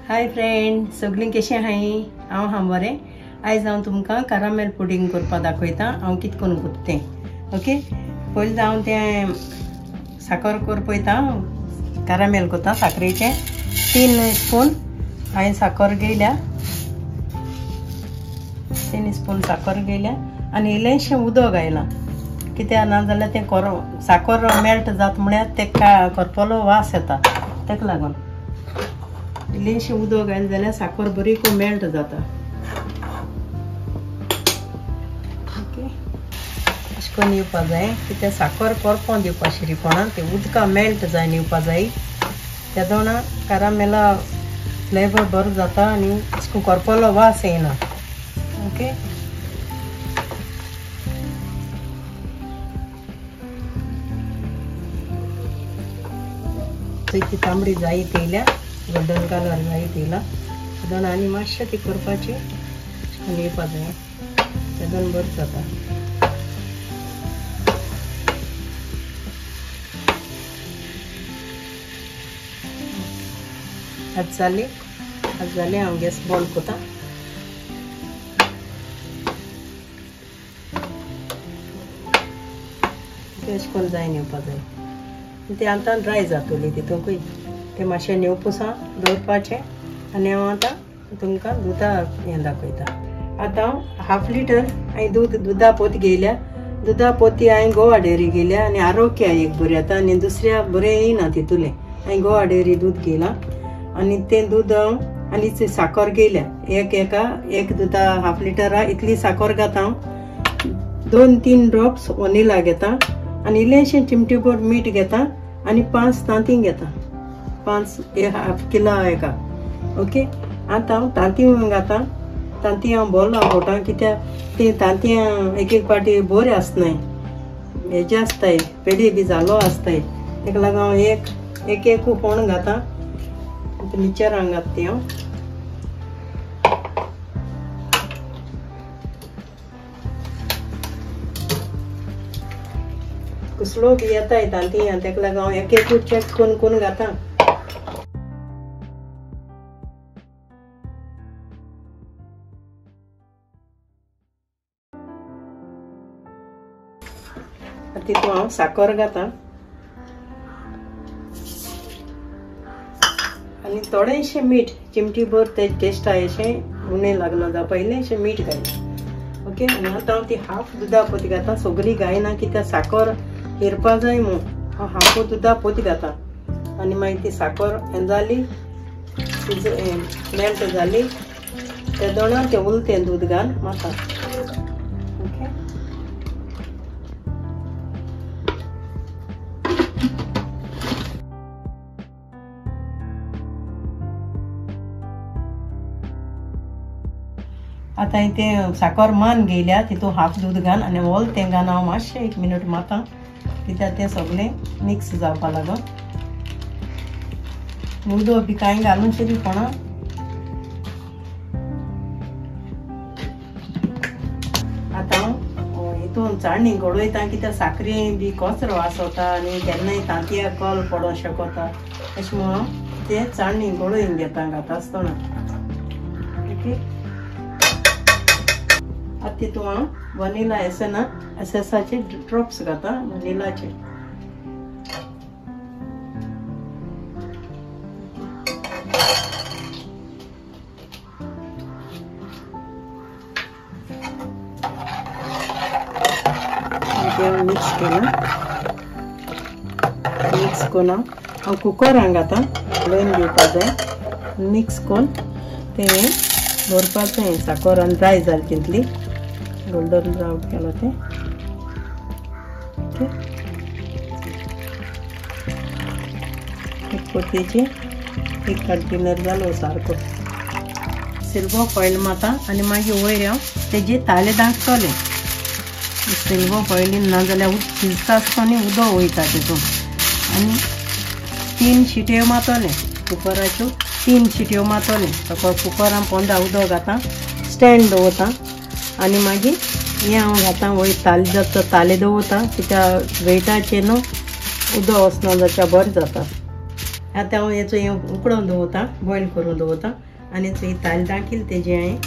Hi friend, सगळीं कशें आहाय? हांव हां बरें. आयज हांव तुमकां कारामेल पुडिंग करपा दाखयतां. हांव कितें करून करता तें. ओके, पयलीं हांव तें साकर करपयतां. कारामेल करता साकरेचें 3 स्पून हांवें साकर घेयल्या. 3 स्पून साकर घेयल्या आनी इल्लेंशें उदक घायलां. कित्याक ना जाल्यार तें साकर मेल्ट जाता म्हळ्यार तें करपलो वास येता, तेका लागून इल्लेंशें उदक घायलें जाल्यार साकर बरी मेल्ट जाता. ओके, अशें करून येवपा जाय. कित्याक साकर करपो दिवपा शिरीपणान तें उदका मेल्ट जायन येवपा जाय. त्या दोना कारामेला फ्लेवर बरो जाता आनी अशें करून करपलो वास येना. ओके, ती तांबडी जायी येयल्या, गोल्डन कलर जायी येयला. दोन आनी मातशें ती करपाची आनी येवपा जाय. ते दोन बरें जाता. आज जाली हांव गॅस बंद करता. अशें करून जायन येवपा जाय. ते आतां ड्राय जातली तितूंकूय ते मातशें नेवपुसा दवरपाचें. आनी हांव आतां तुमकां दुदा हें दाखयता. आतां हांव 1/2 लिटर हांवें दुदा पोती घेयल्या. दुदा पोती हांवें गोवा डेरी घेयल्या आनी आरोग्य एक बरी येता आनी दुसऱ्या बरें येयना तितूलें. हांवें गोवा डेरी दूद घेयलां आनी तें दूद आनी साकर घेयल्या. एक दुदा 1/2 लिटरा इतली साकर घाता हांव. 2-3 ड्रॉप्स वनिला घेता आनी इल्लेंशें चिमटीभर मीठ घेता आनी 5 तांतीं घेता. 5 1/2 किलो एका. ओके, आतां हांव तांतीं घाता. तांतीं हांव बोरो लावता कित्याक ती तांतीं एक पाटी बरी आसनाय, हेजे आसताय, पेडी बी जालो आसताय. तेका लागून हांव एक फोण घाता. मिक्सरान घाता ती हांव. कुसलो बी येताय तांतीं, तेका लागून हांव एक चेक करून घाता. तितून हांव साकर घाता आनी थोडेंशें मीठ चिमटीभर ते टेस्ट अशें उणें लागना जावपा इल्लेंशें मीठ घायलें. ओके, आनी आतां हांव ती 1/2 दुदा पोती घाता. सगळी घायना कित्याक साकर हिरपा जाय म्हूण हांव 1/2 दुदा पोती घाता. आनी मागीर ती साकर हें जाली, मेल्ट जाली, ते दोना तें उरलें दूद घाल म्हाका. ओके, आतां तें साकर मान घेयल्या तितून 1/2 दूद घाल आनी ओल तें घाल. हांव मातशें 1 मिनट माता कित्याक तें सगळें मिक्स जावपा लागून. उदक बी कांय घालून शिरीपणा. आतां हांव हितून चाळणी घडोयता कित्याक साखरे बी कचरो आसता आनी केन्नाय तांतयां कल पडों शकता. अशें म्हणून हांव तें चाळणी घडोवन घेता घाता आसतना. ओके, आतां तितून हांव वनिला एसेसाचे ड्रॉप्स घाता. वनिलाचे मिक्स केला. मिक्स करून हांव कुकरान घाता. उडोवन घेवपा जाय. मिक्स करून तें दवरपाचें. साकर आनी ड्राय जाली तितली गोल्डन ब्रावन केला तें. ओके, एक पोतयेची 1 कंटेनर जालो सारको. सिल्वर फॉयल माता आनी मागीर वयर हांव तेजे ताले धांकतलें. सिल्वर फॉयलीन ना जाल्यार शिजता आसतना उदक वयता तितून. आनी 3 शिट्यो मारतलें कुकराच्यो. 3 शिट्यो मारतलें. कुकरान 15 उदक घाता. स्टँड दवरता आनी मागीर हें हांव घाता वयर ताले दवरता कित्याक वेटाचें न्हू उदक वचना जाता बरें जाता. आतां हांव हेचो हें उकडोवन दवरतां, बॉयल करून दवरतां आनी हेचो ताल दाखयला तेजें हांवें.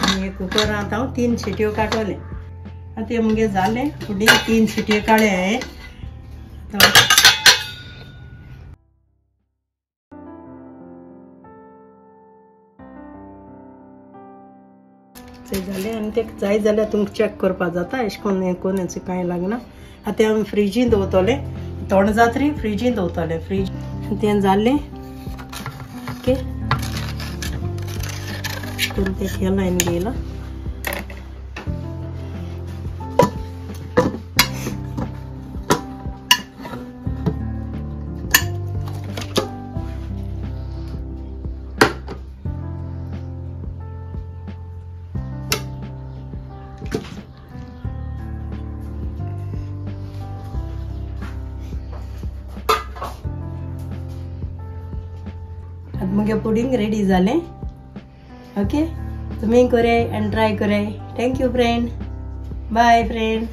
आनी कुकरांत हांव 3 शिट्यो काडटलें. आतां तें मुगे जालें, फुडें 3 शिट्यो काडले हांवें. तें जालें आनी तें जाय जाल्यार तुमकां चॅक करपा जाता. अशें करून हें करून हेचो कांय लागना. आतां हांव फ्रिजीन दवरतलें, थोडे जातरी फ्रिजीन दवरतलें. फ्रीज तें जालें. ओके करून तें केलां लायन घेयलां. मुगे पुडिंग रेडी जालें. ओके तुमी कराय आनी ट्राय कराय. Thank you friend. Bye friend.